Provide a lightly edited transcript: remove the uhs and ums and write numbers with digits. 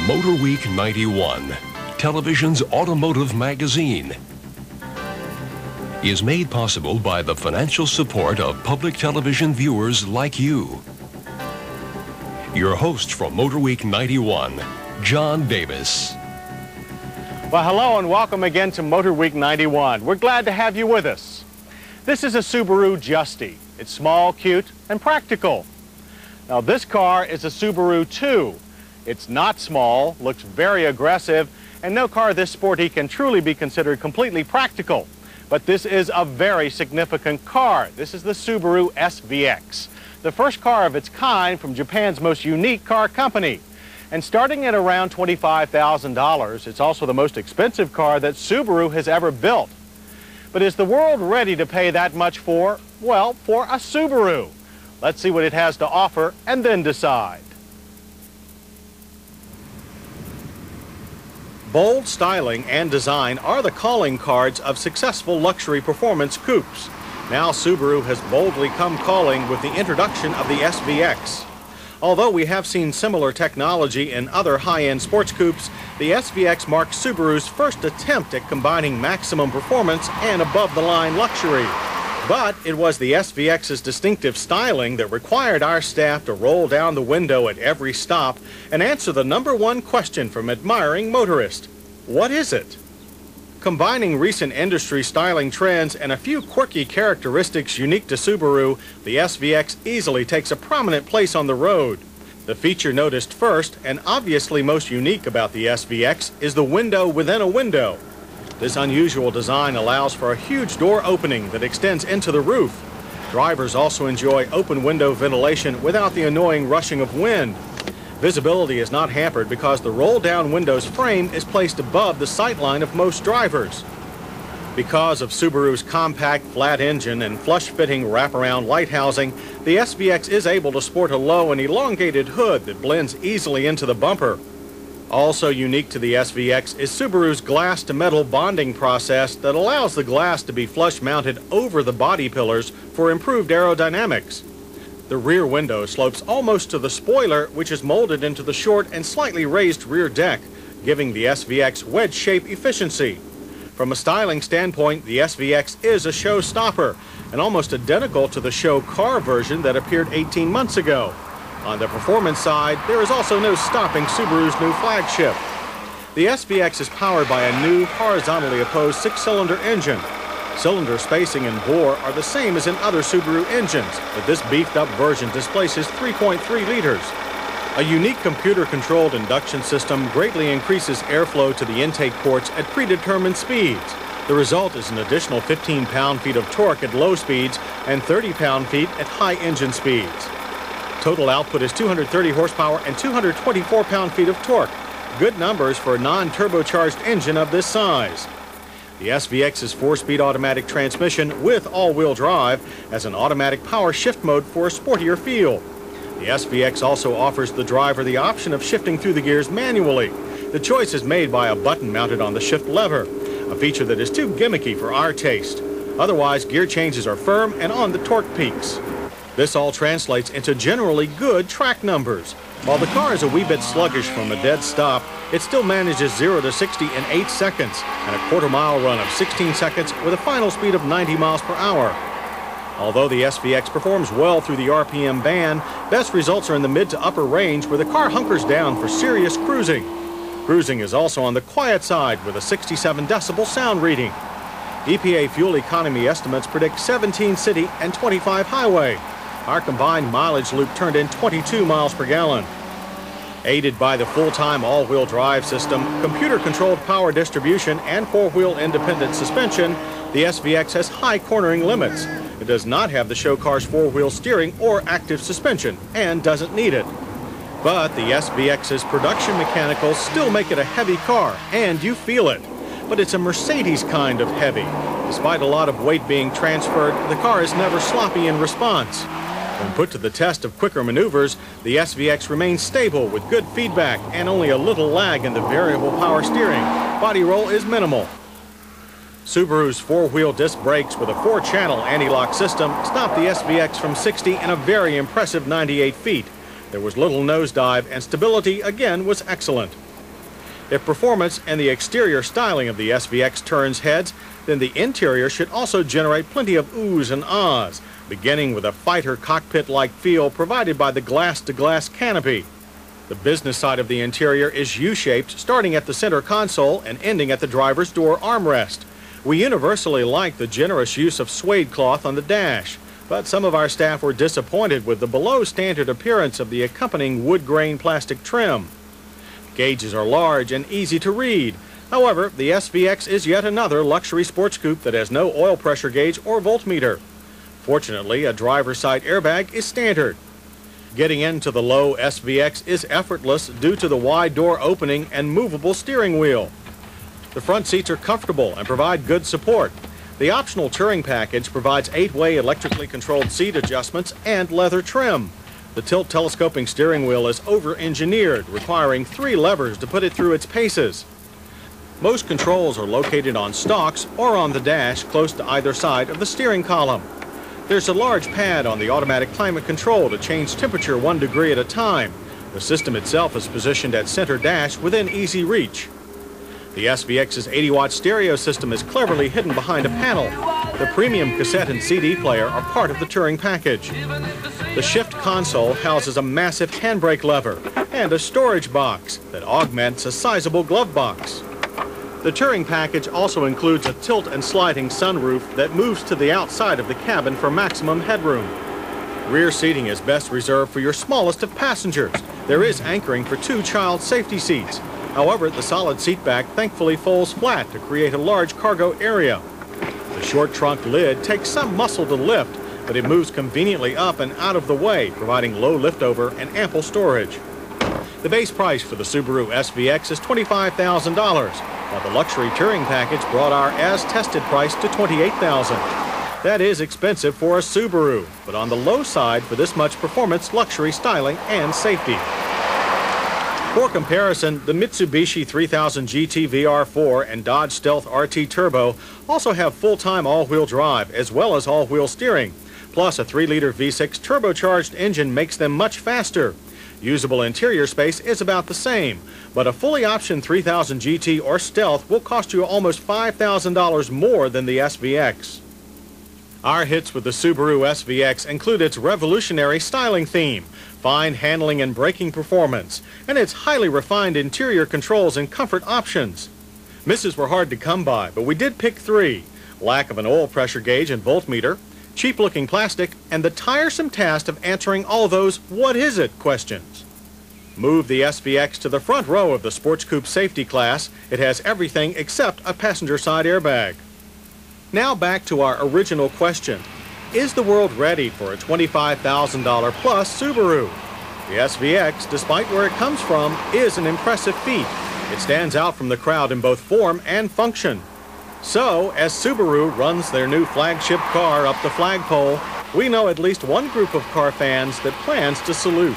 Motor Week 91, television's automotive magazine, is made possible by the financial support of public television viewers like you. Your host from Motor Week 91, John Davis. Well, hello and welcome again to Motor Week 91. We're glad to have you with us. This is a Subaru Justy. It's small, cute, and practical. Now, this car is a Subaru 2. It's not small, looks very aggressive, and no car this sporty can truly be considered completely practical. But this is a very significant car. This is the Subaru SVX, the first car of its kind from Japan's most unique car company. And starting at around $25,000, it's also the most expensive car that Subaru has ever built. But is the world ready to pay that much for, well, for a Subaru? Let's see what it has to offer and then decide. Bold styling and design are the calling cards of successful luxury performance coupes. Now Subaru has boldly come calling with the introduction of the SVX. Although we have seen similar technology in other high-end sports coupes, the SVX marks Subaru's first attempt at combining maximum performance and above-the-line luxury. But it was the SVX's distinctive styling that required our staff to roll down the window at every stop and answer the #1 question from admiring motorists. What is it? Combining recent industry styling trends and a few quirky characteristics unique to Subaru, the SVX easily takes a prominent place on the road. The feature noticed first, and obviously most unique about the SVX, is the window within a window. This unusual design allows for a huge door opening that extends into the roof. Drivers also enjoy open window ventilation without the annoying rushing of wind. Visibility is not hampered because the roll-down window's frame is placed above the sightline of most drivers. Because of Subaru's compact flat engine and flush-fitting wraparound light housing, the SVX is able to sport a low and elongated hood that blends easily into the bumper. Also unique to the SVX is Subaru's glass-to-metal bonding process that allows the glass to be flush-mounted over the body pillars for improved aerodynamics. The rear window slopes almost to the spoiler, which is molded into the short and slightly raised rear deck, giving the SVX wedge shape efficiency. From a styling standpoint, the SVX is a showstopper and almost identical to the show car version that appeared 18 months ago. On the performance side, there is also no stopping Subaru's new flagship. The SVX is powered by a new horizontally opposed 6-cylinder engine. Cylinder spacing and bore are the same as in other Subaru engines, but this beefed-up version displaces 3.3 liters. A unique computer-controlled induction system greatly increases airflow to the intake ports at predetermined speeds. The result is an additional 15 pound-feet of torque at low speeds and 30 pound-feet at high engine speeds. Total output is 230 horsepower and 224 pound-feet of torque. Good numbers for a non-turbocharged engine of this size. The SVX's 4-speed automatic transmission with all-wheel drive has an automatic power shift mode for a sportier feel. The SVX also offers the driver the option of shifting through the gears manually. The choice is made by a button mounted on the shift lever, a feature that is too gimmicky for our taste. Otherwise, gear changes are firm and on the torque peaks. This all translates into generally good track numbers. While the car is a wee bit sluggish from a dead stop, it still manages 0 to 60 in 8 seconds and a quarter-mile run of 16 seconds with a final speed of 90 miles per hour. Although the SVX performs well through the RPM band, best results are in the mid to upper range where the car hunkers down for serious cruising. Cruising is also on the quiet side with a 67 decibel sound reading. EPA fuel economy estimates predict 17 city and 25 highway. Our combined mileage loop turned in 22 miles per gallon. Aided by the full-time all-wheel drive system, computer-controlled power distribution, and 4-wheel independent suspension, the SVX has high cornering limits. It does not have the show car's 4-wheel steering or active suspension, and doesn't need it. But the SVX's production mechanicals still make it a heavy car, and you feel it. But it's a Mercedes kind of heavy. Despite a lot of weight being transferred, the car is never sloppy in response. When put to the test of quicker maneuvers, the SVX remains stable with good feedback and only a little lag in the variable power steering. Body roll is minimal. Subaru's 4-wheel disc brakes with a 4-channel anti-lock system stopped the SVX from 60 in a very impressive 98 feet. There was little nosedive and stability again was excellent. If performance and the exterior styling of the SVX turns heads, then the interior should also generate plenty of oohs and ahs, beginning with a fighter cockpit-like feel provided by the glass-to-glass canopy. The business side of the interior is U-shaped, starting at the center console and ending at the driver's door armrest. We universally like the generous use of suede cloth on the dash, but some of our staff were disappointed with the below-standard appearance of the accompanying wood-grain plastic trim. Gauges are large and easy to read. However, the SVX is yet another luxury sports coupe that has no oil pressure gauge or voltmeter. Fortunately, a driver's side airbag is standard. Getting into the low SVX is effortless due to the wide door opening and movable steering wheel. The front seats are comfortable and provide good support. The optional touring package provides 8-way electrically controlled seat adjustments and leather trim. The tilt telescoping steering wheel is over-engineered, requiring 3 levers to put it through its paces. Most controls are located on stalks or on the dash close to either side of the steering column. There's a large pad on the automatic climate control to change temperature 1 degree at a time. The system itself is positioned at center dash within easy reach. The SVX's 80-watt stereo system is cleverly hidden behind a panel. The premium cassette and CD player are part of the touring package. The shift console houses a massive handbrake lever and a storage box that augments a sizable glove box. The touring package also includes a tilt and sliding sunroof that moves to the outside of the cabin for maximum headroom. Rear seating is best reserved for your smallest of passengers. There is anchoring for 2 child safety seats. However, the solid seat back thankfully folds flat to create a large cargo area. The short trunk lid takes some muscle to lift, but it moves conveniently up and out of the way, providing low liftover and ample storage. The base price for the Subaru SVX is $25,000, while the luxury touring package brought our as-tested price to $28,000. That is expensive for a Subaru, but on the low side for this much performance, luxury, styling, and safety. For comparison, the Mitsubishi 3000 GT VR4 and Dodge Stealth RT Turbo also have full-time all-wheel drive as well as all-wheel steering. Plus, a 3-liter V6 turbocharged engine makes them much faster. Usable interior space is about the same, but a fully optioned 3000 GT or Stealth will cost you almost $5,000 more than the SVX. Our hits with the Subaru SVX include its revolutionary styling theme, fine handling and braking performance, and its highly refined interior controls and comfort options. Misses were hard to come by, but we did pick 3. Lack of an oil pressure gauge and voltmeter, cheap-looking plastic, and the tiresome task of answering all those "what is it" questions. Move the SVX to the front row of the Sports Coupe safety class. It has everything except a passenger side airbag. Now back to our original question. Is the world ready for a $25,000 plus Subaru? The SVX, despite where it comes from, is an impressive feat. It stands out from the crowd in both form and function. So, as Subaru runs their new flagship car up the flagpole, we know at least one group of car fans that plans to salute.